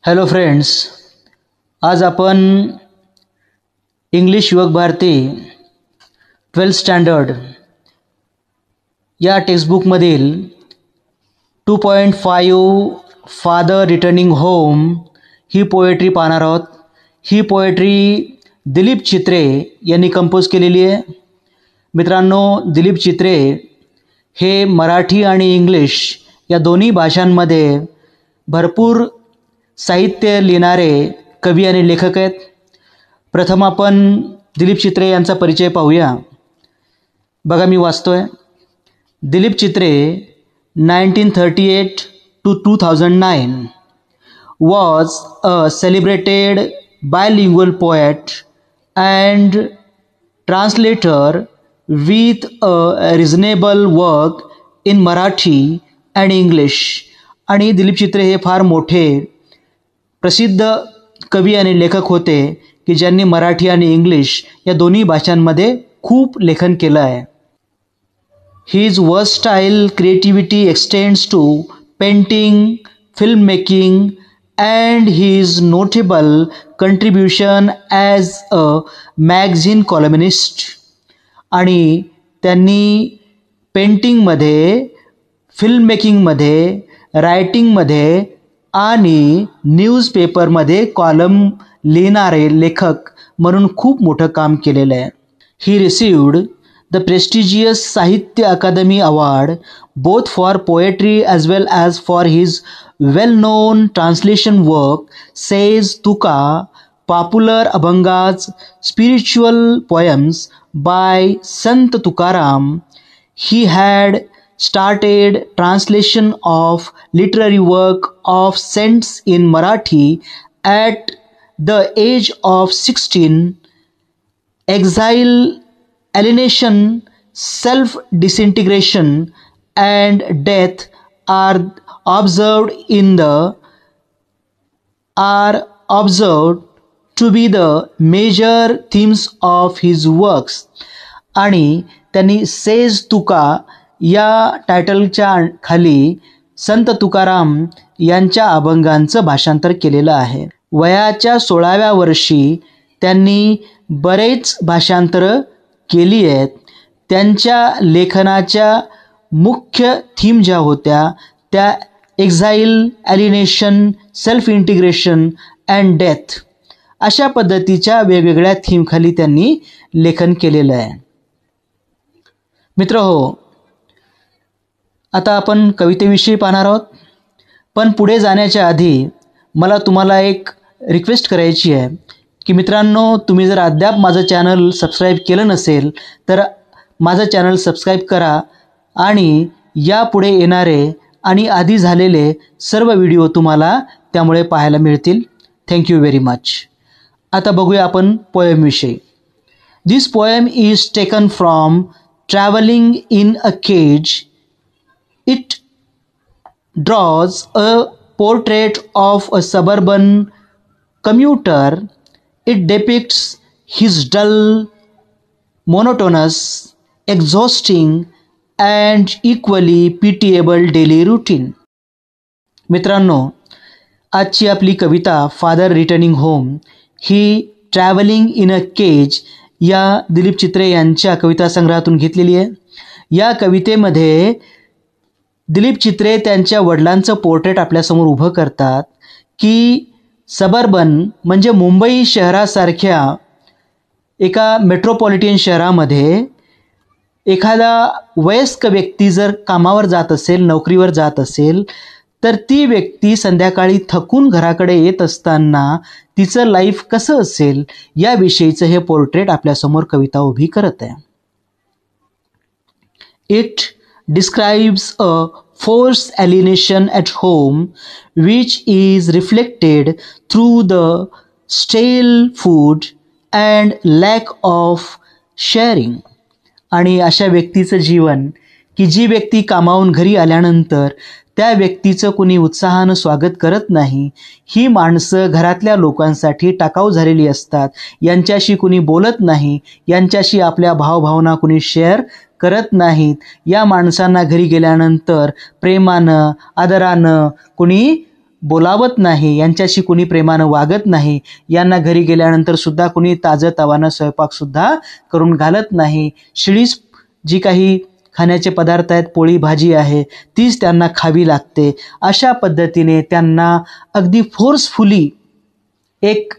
Hello friends, आज आपण English युवक भारती 12th स्टँडर्ड या टेक्स्टबुकमधील 2.5 फादर रिटर्निंग होम ही पोएट्री पाहणार आहोत. ही पोएट्री दिलीप चित्रे यांनी कंपोज केलेली आहे. मित्रांनो, दिलीप चित्रे हे मराठी आणि इंग्लिश या दोन्ही भाषांमध्ये भरपूर साहित्य लिहिणारे कवी आणि लेखक आहेत. प्रथम आपण दिलीप चित्रे यांचा परिचय पाहूया. बघा, मी वाचतोय. दिलीप चित्रे 1938 to 2009 was a celebrated bilingual poet and translator with a reasonable work in Marathi and English. आणि दिलीप चित्रे हे फार मोठे प्रसिद्ध कवी आणि लेखक होते की ज्यांनी मराठी आणि इंग्लिश या दोन्ही भाषांमध्ये खूप लेखन केलं आहे. His versatile creativity extends to painting, filmmaking, and his notable contribution as a magazine columnist. आणि त्यांनी पेंटिंगमध्ये, फिल्ममेकिंगमध्ये, रायटिंगमध्ये आणि न्यूजपेपरमध्ये कॉलम लिहिणारे लेखक म्हणून खूप मोठं काम केलेलं आहे. ही received the prestigious Sahitya Akademi award both for poetry as well as for his well known translation work says Tuka, popular abhangas, spiritual poems by Sant Tukaram. He had started translation of literary work of saints in Marathi at the age of 16. Exile, alienation, self-disintegration, and death are observed to be the major themes of his works. आणि त्यांनी says तुका या टायटलच्या खाली संत तुकाराम यांच्या अभंगांचं भाषांतर केलेलं आहे. वयाच्या 16व्या वर्षी त्यांनी बरेच भाषांतरं केली आहेत. त्यांच्या लेखनाच्या मुख्य थीम ज्या होत्या त्या axil, alienation, self integration and death अशा पद्धतीच्या वेगवेगळ्या थीमखाली त्यांनी लेखन केलेलं आहे. मित्र हो, आता आपण कवितेविषयी पाहणार आहोत. पण पुढे जाण्याच्या आधी मला तुम्हाला एक रिक्वेस्ट करायची आहे की मित्रांनो, तुम्ही जर अद्याप माझं चॅनल सबस्क्राईब केलं नसेल तर माझं चॅनल सबस्क्राईब करा आणि यापुढे येणारे आणि आधी झालेले सर्व व्हिडिओ तुम्हाला त्यामुळे पाहायला मिळतील. Thank you very much. आता बघूया आपण पोएमविषयी. This poem is taken from travelling in a cage. It draws a portrait of a suburban commuter. It depicts his dull, monotonous, exhausting, and equally pitiable daily routine. मित्रांनो, आजची आपली कविता father returning home ही travelling in a cage या दिलीप चित्रे यांच्या कविता संग्रहातून घेतलेली आहे. या कवितेमध्ये दिलीप चित्रे त्यांच्या वडिलांचं पोर्ट्रेट आपल्यासमोर उभं करतात की सबर्बन म्हणजे मुंबई शहरासारख्या एका मेट्रोपॉलिटन शहरामध्ये एखादा वयस्क व्यक्ती जर कामावर जात असेल, नोकरीवर जात असेल, तर ती व्यक्ती संध्याकाळी थकून घराकडे येत असताना तिचं लाईफ कसं असेल याविषयीचं हे पोर्ट्रेट आपल्यासमोर कविता उभी करत आहे. It describes a forced alienation at home which is reflected through the stale food and lack of sharing. आणि अशा व्यक्तीचं जीवन की जी व्यक्ती कामावून घरी आल्यानंतर त्या व्यक्तीचं कुणी उत्साहानं स्वागत करत नाही. ही माणसं घरातल्या लोकांसाठी टाकाऊ झालेली असतात. यांच्याशी कुणी बोलत नाही, यांच्याशी आपल्या भावभावना कुणी शेअर करत नाहीत. या माणसांना घरी गेल्यानंतर प्रेमानं, आदरानं कुणी बोलावत नाही, यांच्याशी कुणी प्रेमानं वागत नाही, यांना घरी गेल्यानंतर सुद्धा कुणी ताजं तवानं स्वयंपाकसुद्धा करून घालत नाही. शिळीच जी काही खाण्याचे पदार्थ आहेत, पोळी भाजी आहे, तीच त्यांना खावी लागते. अशा पद्धतीने त्यांना अगदी फोर्सफुली एक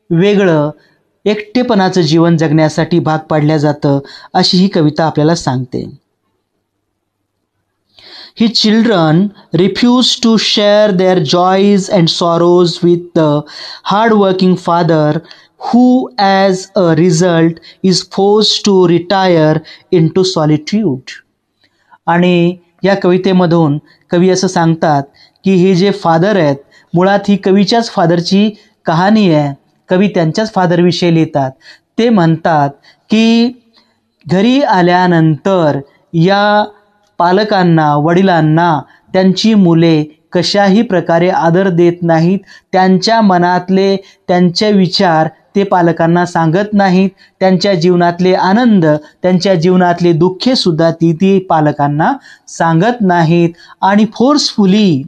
वेगळं एकटेपणाचं जीवन जगण्यासाठी भाग पाडलं जातं, अशी ही कविता आपल्याला सांगते. His children refused to share their joys and sorrows with the hard-working father, who as a result is forced to retire into solitude. आणि या कवितेमधून कवी असं सांगतात की हे जे फादर आहेत, मुळात ही कवीच्याच फादरची कहाणी आहे. कवी त्यांच्याच फादरविषयी लिहितात. ते म्हणतात की घरी आल्यानंतर या पालकांना, वडिलांना त्यांची मुले कशाही प्रकारे आदर देत नाहीत. त्यांच्या मनातले त्यांचे विचार ते पालकांना सांगत नाहीत. त्यांच्या जीवनातले आनंद, त्यांच्या जीवनातले दुःखे सुद्धा ती पालकांना सांगत नाहीत. आणि फोर्सफुली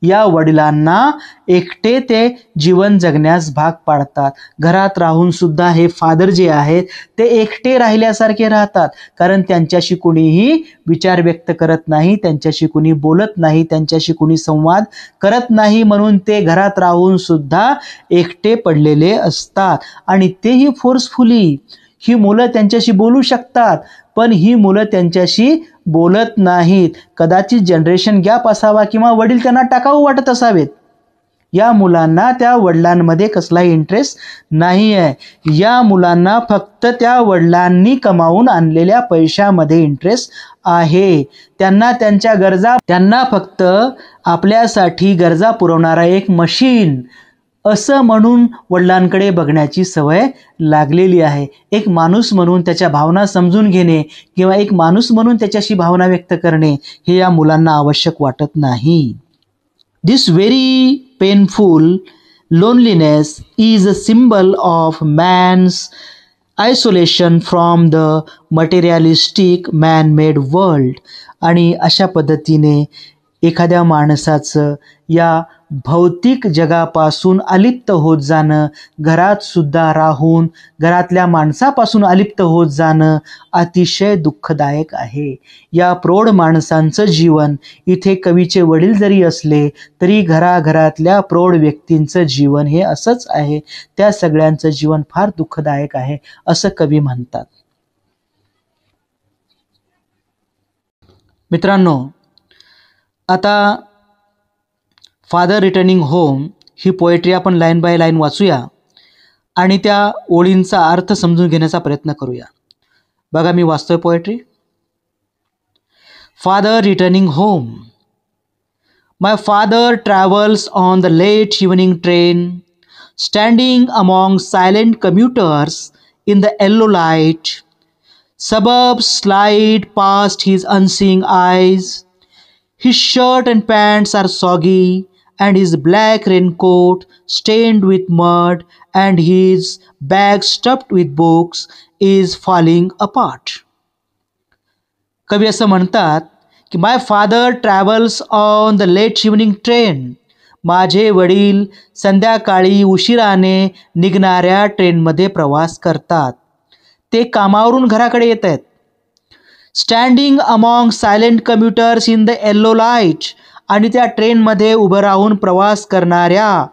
या वडिलांना एकटे ते जीवन जगण्यास भाग पाडतात. घरात राहून सुद्धा हे फादर जे आहेत ते एकटे राहिल्यासारखे राहतात, कारण त्यांच्याशी कुणीही विचार व्यक्त करत नाही, त्यांच्याशी कुणी बोलत नाही, त्यांच्याशी कुणी संवाद करत नाही. म्हणून ते घरात राहून सुद्धा एकटे पडलेले असतात. आणि तेही फोर्सफुली. ही मुलं त्यांच्याशी बोलू शकतात, पण ही मुलं त्यांच्याशी बोलत नाहीत. कदाचित जनरेशन गॅप असावा किंवा वडील त्यांना टाकाऊ वाटत असावेत. या मुलांना त्या वडिलांमध्ये कसलाही इंटरेस्ट नाही आहे. या मुलांना फक्त त्या वडिलांनी कमावून आणलेल्या पैशामध्ये इंटरेस्ट आहे. त्यांना फक्त आपल्यासाठी गरजा पुरवणारा एक मशीन असं म्हणून वडिलांकडे बघण्याची सवय लागलेली आहे. एक माणूस म्हणून त्याच्या भावना समजून घेणे किंवा एक माणूस म्हणून त्याच्याशी भावना व्यक्त करणे हे या मुलांना आवश्यक वाटत नाही. This very painful loneliness is a symbol of man's isolation from the materialistic man-made world. आणि अशा पद्धतीने एखाद्या माणसाचं या भौतिक जगापासून अलिप्त होत जाणं, घरात सुद्धा राहून घरातल्या माणसापासून अलिप्त होत जाणं अतिशय दुःखदायक आहे. या प्रौढ माणसांचं जीवन, इथे कवीचे वडील जरी असले तरी घराघरातल्या प्रौढ व्यक्तींचं जीवन हे असंच आहे. त्या सगळ्यांचं जीवन फार दुःखदायक आहे असं कवी म्हणतात. मित्रांनो, आता फादर रिटर्निंग होम ही पोएट्री आपण लाईन बाय लाईन वाचूया आणि त्या ओळींचा अर्थ समजून घेण्याचा प्रयत्न करूया. बघा, मी वाचतोय poetry. Father returning home. My father travels on the late evening train, standing among silent commuters in the yellow light. Suburbs slide past his unseeing eyes. His shirt and pants are soggy, and his black raincoat stained with mud, and his bag stuffed with books is falling apart. कवी असं म्हणतात की my father travels on the late evening train. माझे वडील संध्याकाळी उशिराने निघणाऱ्या ट्रेनमध्ये प्रवास करतात. ते कामावरून घराकडे येत आहेत. Standing among silent commuters in the yellow light. आणि त्या ट्रेनमध्ये उभं राहून प्रवास करणाऱ्या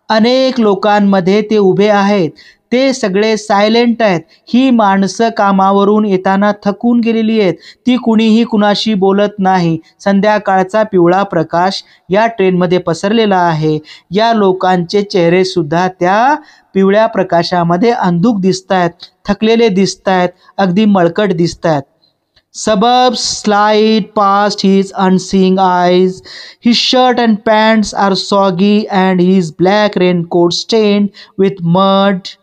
अनेक लोकांमध्ये ते उभे आहेत. ते सगळे सायलेंट आहेत. ही माणसं कामावरून येताना थकून गेलेली आहेत. ती कुणीही कुणाशी बोलत नाही. संध्याकाळचा पिवळा प्रकाश या ट्रेनमध्ये पसरलेला आहे. या लोकांचे चेहरेसुद्धा त्या पिवळ्या प्रकाशामध्ये अंधुक दिसत आहेत, थकलेले दिसत आहेत, अगदी मळकट दिसत आहेत. Suburbs slide past his unseeing eyes. His shirt and pants are soggy and his black raincoat stained with mud.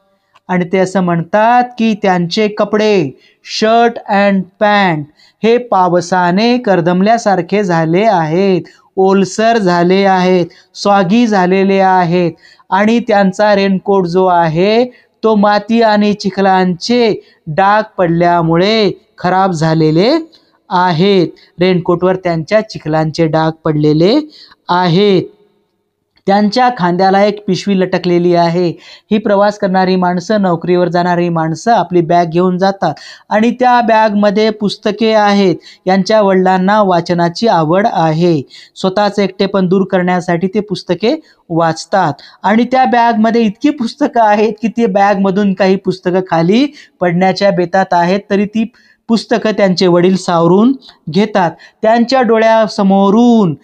आणि ते असं म्हणतात की त्यांचे कपडे, शर्ट अँड पॅन्ट हे पावसाने करदमल्यासारखे झाले आहेत, ओलसर झाले आहेत, सॉगी झालेले आहेत. आणि त्यांचा रेनकोट जो आहे तो माती आणि चिखलांचे डाग पडल्यामुळे खराब झालेले आहेत. रेनकोटवर त्यांच्या चिखलांचे डाग पडलेले आहेत. त्यांच्या खांद्याला एक पिशवी लटकलेली आहे. ही प्रवास करणारी माणसं, नोकरीवर जाणारी माणसं आपली बॅग घेऊन जातात आणि त्या बॅगमध्ये पुस्तके आहेत. यांच्या वडिलांना वाचनाची आवड आहे. स्वतःचं एकटेपण दूर करण्यासाठी ते पुस्तके वाचतात आणि त्या बॅगमध्ये इतकी पुस्तकं आहेत की ती बॅगमधून काही पुस्तकं खाली पडण्याच्या बेतात आहेत, तरी ती पुस्तकं त्यांचे वडील सावरून घेतात. त्यांच्या डोळ्यासमोरून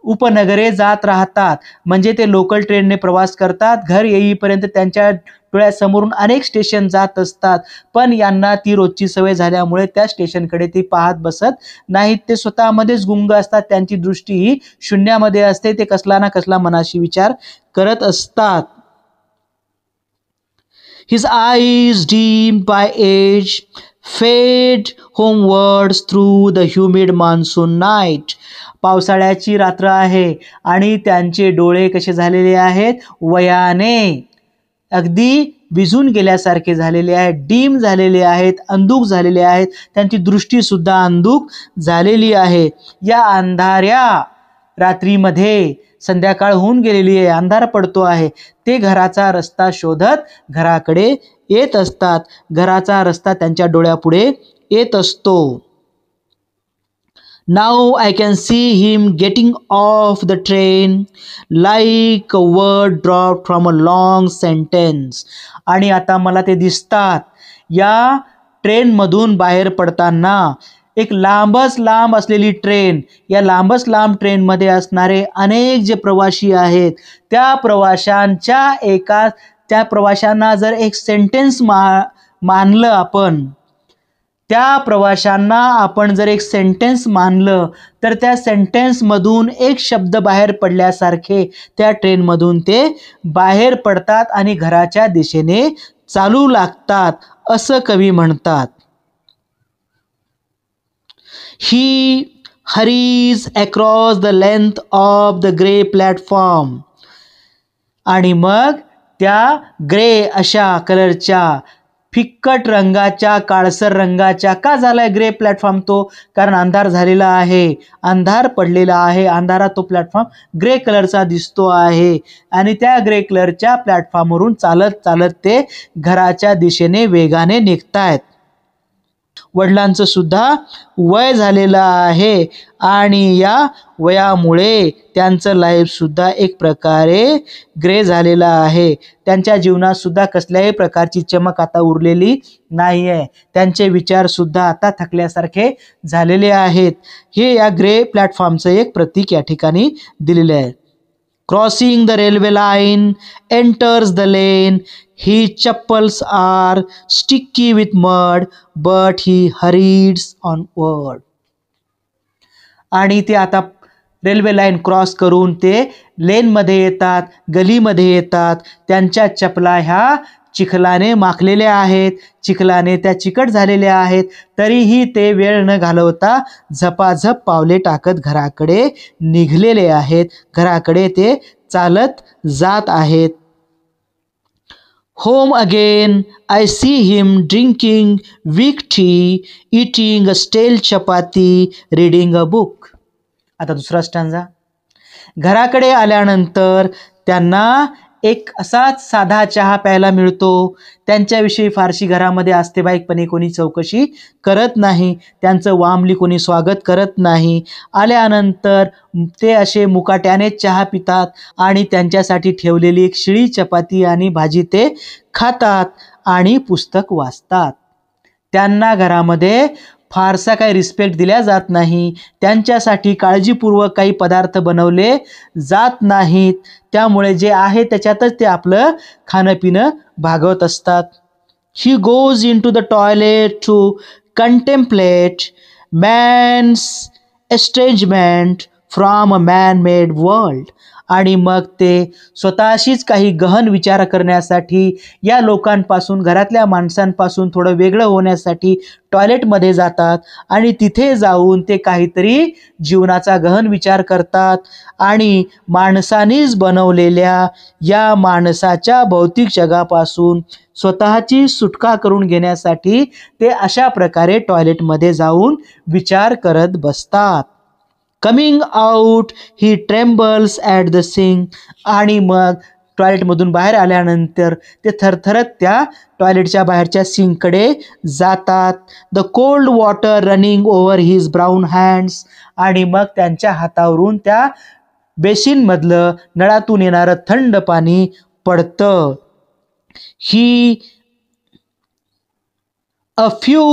उपनगरे जात राहतात, म्हणजे ते लोकल ट्रेनने प्रवास करतात. घर येईपर्यंत त्यांच्या डोळ्यासमोरून अनेक स्टेशन जात असतात, पण यांना ती रोजची सवय झाल्यामुळे त्या स्टेशनकडे ती पाहत बसत नाहीत. ते स्वतःमध्येच गुंग असतात. त्यांची दृष्टी ही शून्यामध्ये असते. ते कसला ना कसला मनाशी विचार करत असतात. His eyes, dimmed by age, fade homewards through the humid monsoon night. पावसाळ्याची रात्र आहे आणि त्यांचे डोळे कसे झालेले आहेत, वयाने अगदी भिजून गेल्यासारखे झालेले आहेत, डीम झालेले आहेत, अंधुक झालेले आहेत. त्यांची दृष्टीसुद्धा अंधुक झालेली आहे. या अंधाऱ्या रात्रीमध्ये संध्याकाळ होऊन गेलेली आहे, अंधार पडतो आहे. ते घराचा रस्ता शोधत घराकडे येत असतात. घराचा रस्ता त्यांच्या डोळ्यापुढे येत असतो. Now I can see him getting off the train like a word dropped from a long sentence. आणि आता मला ते दिसतात. या ट्रेनमधून बाहेर पडताना एक लांबच लांब असलेली ट्रेन, या लांबच लांब ट्रेनमध्ये असणारे अनेक जे प्रवासी आहेत, त्या प्रवाशांना जर एक सेंटेन्स मानलं आपण, त्या प्रवाशांना आपण जर एक सेंटेन्स मानलं, तर त्या सेंटेन्समधून एक शब्द बाहेर पडल्यासारखे त्या ट्रेनमधून ते बाहेर पडतात आणि घराच्या दिशेने चालू लागतात, असं कवी म्हणतात. He hurries across the length of the grey platform. आणि मग त्या ग्रे अशा कलरच्या, फिक्कट रंगाच्या, काळसर रंगाच्या का झालाय ग्रे प्लॅटफॉर्म तो? कारण अंधार झालेला आहे, अंधार पडलेला आहे. अंधारात तो प्लॅटफॉर्म ग्रे कलरचा दिसतो आहे आणि त्या ग्रे कलरच्या प्लॅटफॉर्मवरून चालत चालत ते घराच्या दिशेने वेगाने निघतायत. वडिलांचं सुद्धा वय झालेलं आहे आणि या वयामुळे त्यांचं लाईफसुद्धा एक प्रकारे ग्रे झालेलं आहे. त्यांच्या जीवनात सुद्धा कसल्याही प्रकारची चमक आता उरलेली नाही आहे. त्यांचे विचारसुद्धा आता थकल्यासारखे झालेले आहेत. हे या ग्रे प्लॅटफॉर्मचं एक प्रतीक या ठिकाणी दिलेलं आहे. Crossing the railway line, enters the lane. His chappals are sticky with mud, but he hurries onward. आणि ते आता रेल्वे लाईन क्रॉस करून ते लेनमध्ये येतात, गलीमध्ये येतात. त्यांच्या चपला ह्या चिखलाने माखलेल्या आहेत, चिखलाने त्या चिकट झालेल्या आहेत. तरीही ते वेळ न घालवता झपाझप पावले टाकत घराकडे निघलेले आहेत. घराकडे ते चालत जात आहेत. Home again, I see him drinking weak tea, eating a stale chapati, reading a book. आता दुसरा स्टँजा. घराकडे आल्यानंतर त्यांना एक असाच साधा चहा प्यायला मिळतो. त्यांच्याविषयी फारशी घरामध्ये आस्थेवाईकपणे कोणी चौकशी करत नाही. त्यांचं वामली कोणी स्वागत करत नाही. आल्यानंतर ते असे मुकाट्याने चहा पितात आणि त्यांच्यासाठी ठेवलेली एक शिळी चपाती आणि भाजी ते खातात आणि पुस्तक वाचतात. त्यांना घरामध्ये फारसा काही रिस्पेक्ट दिल्या जात नाही. त्यांच्यासाठी काळजीपूर्वक काही पदार्थ बनवले जात नाहीत. त्यामुळे जे आहे त्याच्यातच ते आपलं खाणं पिणं भागवत असतात. He goes into the toilet to contemplate man's estrangement from a man-made world. आणि मग ते स्वतःशीच काही गहन विचार करण्यासाठी, या लोकांपासून, घरातल्या माणसांपासून थोडं वेगळं होण्यासाठी टॉयलेटमध्ये जातात आणि तिथे जाऊन ते काहीतरी जीवनाचा गहन विचार करतात आणि माणसानीच बनवलेल्या या माणसाच्या भौतिक जगापासून स्वतःची सुटका करून घेण्यासाठी ते अशा प्रकारे टॉयलेटमध्ये जाऊन विचार करत बसतात. Coming out he trembles at the sink. आणि मग टॉयलेटमधून बाहेर आल्यानंतर ते थरथरत त्या टॉयलेटच्या बाहेरच्या सिंककडे जातात. The cold water running over his brown hands. आणि मग त्यांच्या हातावरून त्या बेसिनमधलं नळातून येणारं थंड पाणी पडतं. ही A few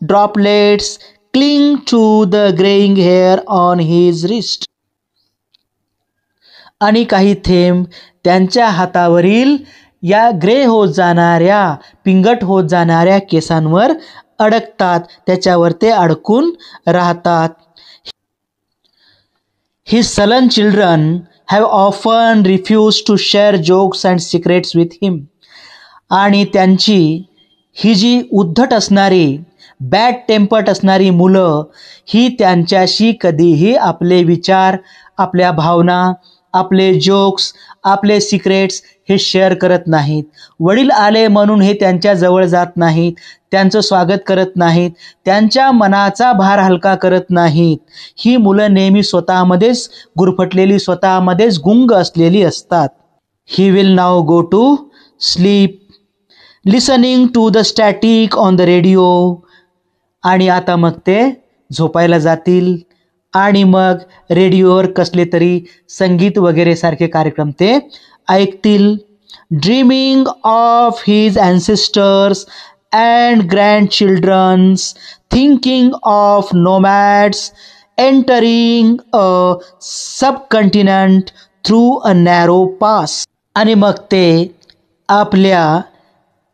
droplets cling to the graying hair on his wrist. आणि काही थेंब त्यांच्या हातावरील या ग्रे होत जाणाऱ्या, पिंगट होत जाणाऱ्या केसांवर अडकतात, त्याच्यावर ते अडकून राहतात. His sullen children have often refused to share jokes and secrets with him. आणि त्यांची ही जी उद्धट असणारी, बॅड टेम्पर्ड असणारी मुलं ही त्यांच्याशी कधीही आपले विचार, आपल्या भावना, आपले जोक्स, आपले सिक्रेट्स हे शेअर करत नाहीत. वडील आले म्हणून हे त्यांच्या जवळ जात नाहीत, त्यांचं स्वागत करत नाहीत, त्यांच्या मनाचा भार हलका करत नाहीत. ही मुलं नेहमी स्वतःमध्येच गुरफटलेली, स्वतःमध्येच गुंग असलेली असतात. He will now go to sleep listening to the static on the radio. आणि आता मग ते झोपायला जातील आणि मग रेडिओवर कसले तरी संगीत वगैरे सारखे कार्यक्रम ते ऐकतील. Dreaming of his ancestors and grandchildrens, thinking of nomads entering a subcontinent through a narrow pass. आणि मग ते आपल्या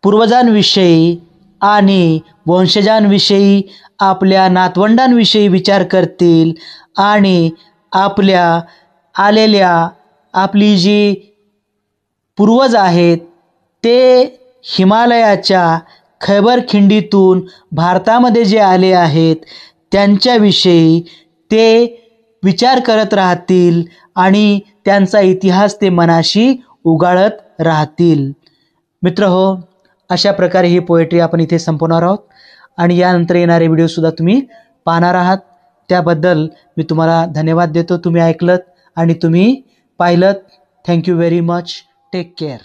पूर्वजांविषयी आणि वंशजांविषयी, आपल्या नातवंडांविषयी विचार करतील आणि आपल्या आलेल्या, आपली जी पूर्वज आहेत ते हिमालयाच्या खैबर खिंडीतून भारतामध्ये जे आले आहेत त्यांच्याविषयी ते विचार करत राहतील आणि त्यांचा इतिहास ते मनाशी उगाळत राहतील. मित्रहो, अशा प्रकारे ही पोएट्री आपण इथे संपवणार आहोत आणि यानंतर येणारे व्हिडिओसुद्धा तुम्ही पाहणार आहात. त्याबद्दल मी तुम्हाला धन्यवाद देतो. तुम्ही ऐकलत आणि तुम्ही पाहिलत. Thank you very much. Take care.